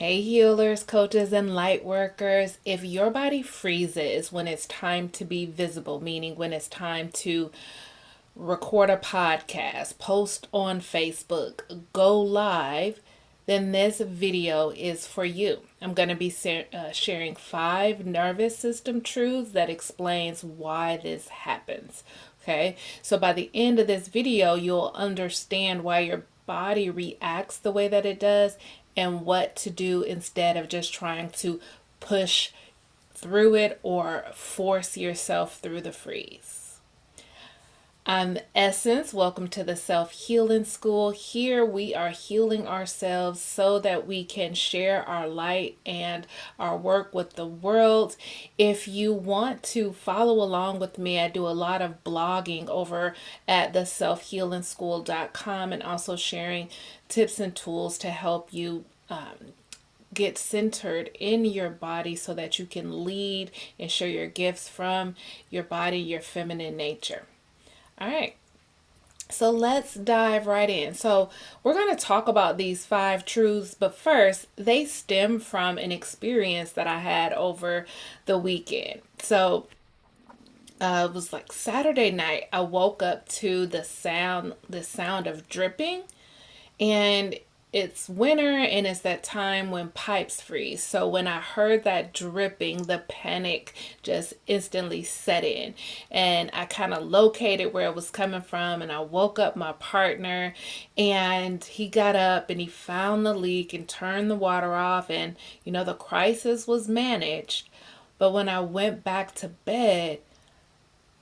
Hey healers, coaches, and light workers. If your body freezes when it's time to be visible, meaning when it's time to record a podcast, post on Facebook, go live, then this video is for you. I'm going to be sharing 5 nervous system truths that explains why this happens. Okay, so by the end of this video, you'll understand why your body reacts the way that it does and what to do instead of just trying to push through it or force yourself through the freeze. I'm Essence. Welcome to the Self-Healing School. Here we are healing ourselves so that we can share our light and our work with the world. If you want to follow along with me, I do a lot of blogging over at the selfhealingschool.com and also sharing tips and tools to help you get centered in your body so that you can lead and share your gifts from your body, your feminine nature. All right, so let's dive right in. So we're going to talk about these 5 truths, but first, they stem from an experience that I had over the weekend. So it was like Saturday night. I woke up to the sound of dripping, and it's winter and it's that time when pipes freeze. So when I heard that dripping, the panic just instantly set in. And I kind of located where it was coming from, and I woke up my partner, and he got up and he found the leak and turned the water off, and the crisis was managed. But when I went back to bed,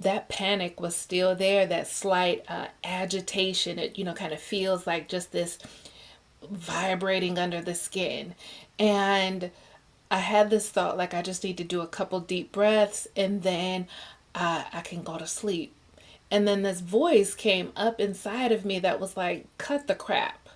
that panic was still there, that slight agitation. It kind of feels like just this vibrating under the skin. And I had this thought, like, I just need to do a couple deep breaths and then I can go to sleep. And then this voice came up inside of me that was like, cut the crap.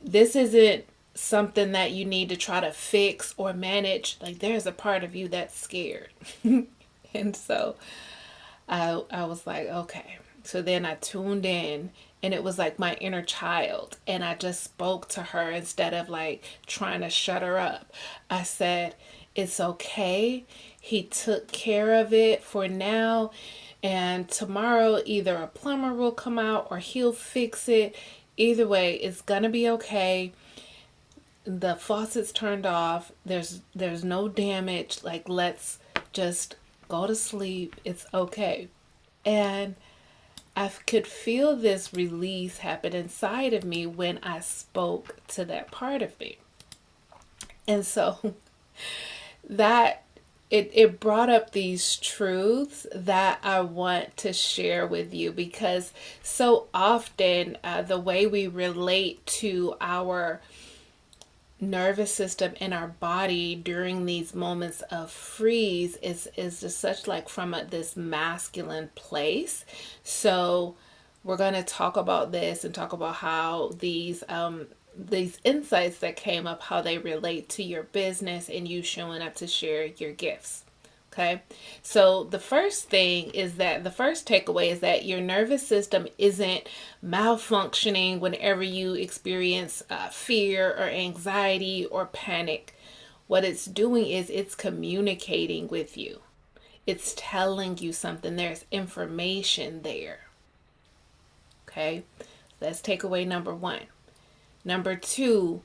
This isn't something that you need to try to fix or manage. Like, there's a part of you that's scared. And so I was like, okay. So then I tuned in, and it was like my inner child, and I just spoke to her instead of like trying to shut her up. I said, it's okay. He took care of it for now, and tomorrow either a plumber will come out or he'll fix it. Either way, it's gonna be okay. The faucet's turned off. There's no damage. Like, let's just go to sleep. It's okay. And I could feel this release happen inside of me when I spoke to that part of me. And so that it brought up these truths that I want to share with you, because so often the way we relate to our nervous system in our body during these moments of freeze is just such like from this masculine place. So we're going to talk about this and talk about how these insights that came up, how they relate to your business and you showing up to share your gifts. Okay, so the first takeaway is that your nervous system isn't malfunctioning whenever you experience fear or anxiety or panic. What it's doing is it's communicating with you. It's telling you something. There's information there. Okay, that's takeaway number 1. Number 2,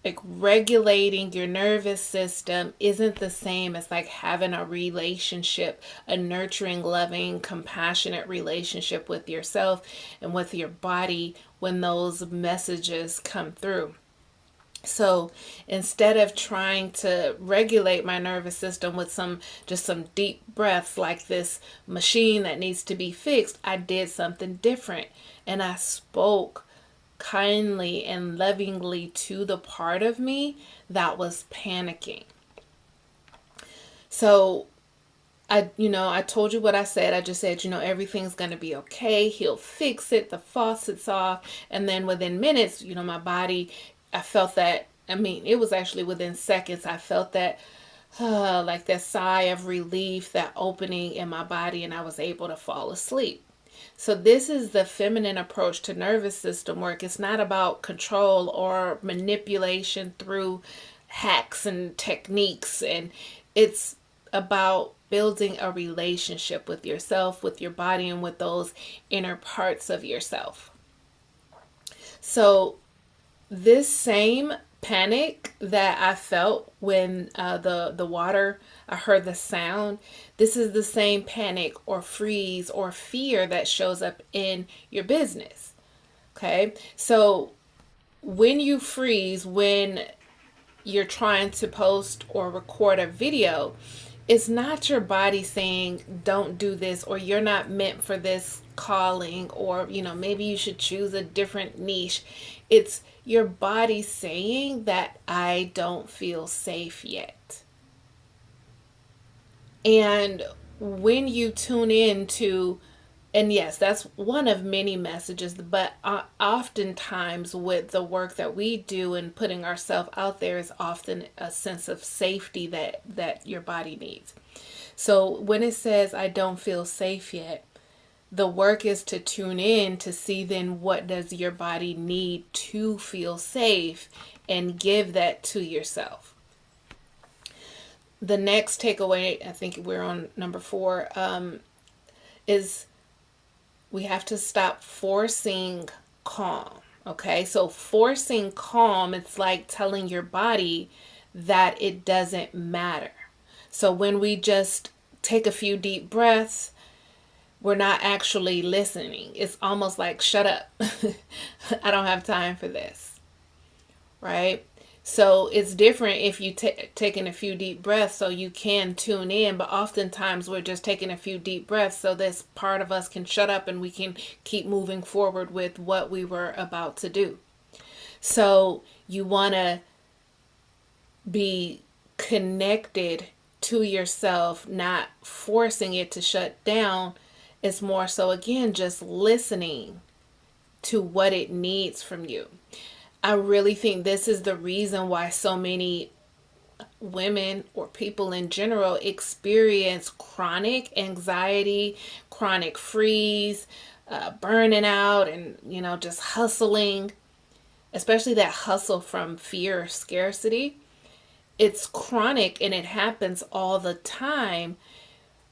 like, regulating your nervous system isn't the same as like having a relationship, a nurturing, loving, compassionate relationship with yourself and with your body when those messages come through. So instead of trying to regulate my nervous system with some deep breaths like this machine that needs to be fixed, I did something different, and I spoke kindly and lovingly to the part of me that was panicking. So I told you what I said. I just said, everything's going to be okay. He'll fix it. The faucet's off. And then within minutes, my body, I felt that, it was actually within seconds, I felt that like that sigh of relief, that opening in my body, and I was able to fall asleep. So this is the feminine approach to nervous system work. It's not about control or manipulation through hacks and techniques, and it's about building a relationship with yourself, with your body, and with those inner parts of yourself. So this same panic that I felt when the water, I heard the sound, this is the same panic or freeze or fear that shows up in your business. Okay, so when you freeze, when you're trying to post or record a video, it's not your body saying don't do this, or you're not meant for this calling, or maybe you should choose a different niche. It's your body saying that I don't feel safe yet. And when you tune in to, and yes, that's one of many messages, but oftentimes with the work that we do and putting ourselves out there is often a sense of safety that your body needs. So when it says I don't feel safe yet, the work is to tune in to see then what does your body need to feel safe, and give that to yourself. The next takeaway, I think we're on number 4, is we have to stop forcing calm. Okay, so forcing calm, it's like telling your body that it doesn't matter. So when we just take a few deep breaths, we're not actually listening. It's almost like, shut up. I don't have time for this. Right? So it's different if you taking a few deep breaths so you can tune in, but oftentimes we're just taking a few deep breaths so this part of us can shut up and we can keep moving forward with what we were about to do. So you want to be connected to yourself, not forcing it to shut down. It's more so, again, just listening to what it needs from you. I really think this is the reason why so many women or people in general experience chronic anxiety, chronic freeze, burning out, and, just hustling, especially that hustle from fear or scarcity. It's chronic and it happens all the time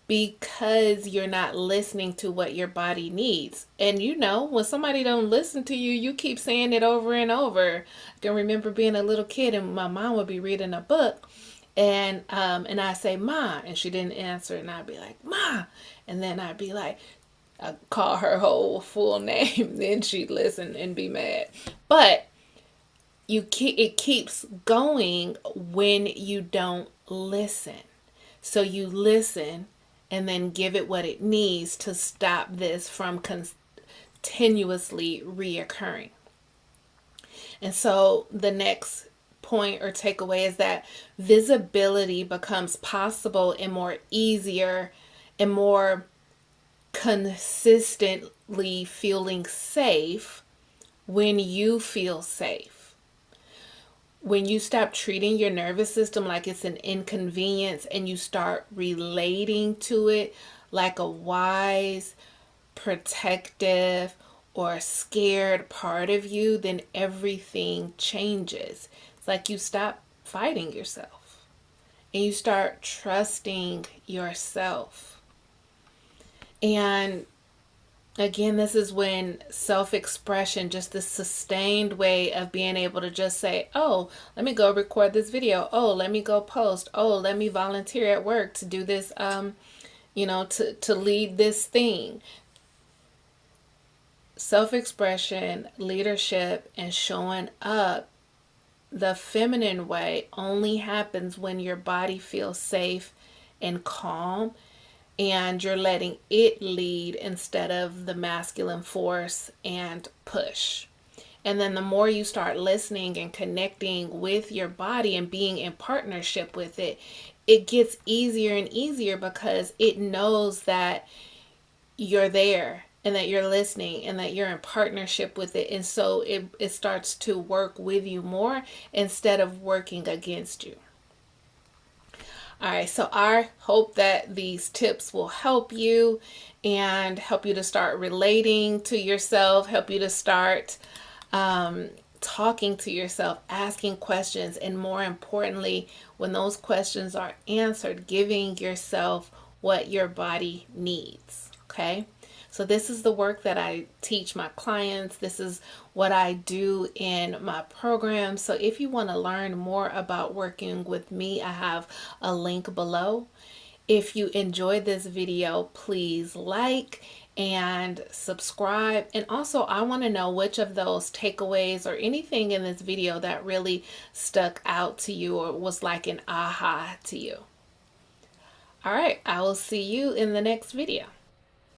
because you're not listening to what your body needs. And when somebody don't listen to you, you keep saying it over and over. I can remember being a little kid and my mom would be reading a book and I say, Ma, and she didn't answer, and I'd be like, Ma, and then I'd be like, I'd call her whole full name, then she'd listen and be mad. But it keeps going when you don't listen. So you listen and then give it what it needs to stop this from continuously reoccurring. And so the next point or takeaway is that visibility becomes possible and more easier and more consistently feeling safe when you feel safe. When you stop treating your nervous system like it's an inconvenience and you start relating to it like a wise, protective, or scared part of you, then everything changes. It's like you stop fighting yourself and you start trusting yourself. And again, this is when self-expression, just the sustained way of being able to just say, oh, let me go record this video. Oh, let me go post. Oh, let me volunteer at work to do this, to lead this thing. Self-expression, leadership, and showing up the feminine way only happens when your body feels safe and calm, and you're letting it lead instead of the masculine force and push. And then the more you start listening and connecting with your body and being in partnership with it, it gets easier and easier because it knows that you're there and that you're listening and that you're in partnership with it. And so it starts to work with you more instead of working against you. All right, so I hope that these tips will help you and help you to start relating to yourself, help you to start talking to yourself, asking questions, and more importantly, when those questions are answered, giving yourself what your body needs. Okay. So this is the work that I teach my clients. This is what I do in my program. So if you want to learn more about working with me, I have a link below. If you enjoyed this video, please like and subscribe. And also, I want to know which of those takeaways or anything in this video that really stuck out to you or was like an aha to you. All right, I will see you in the next video.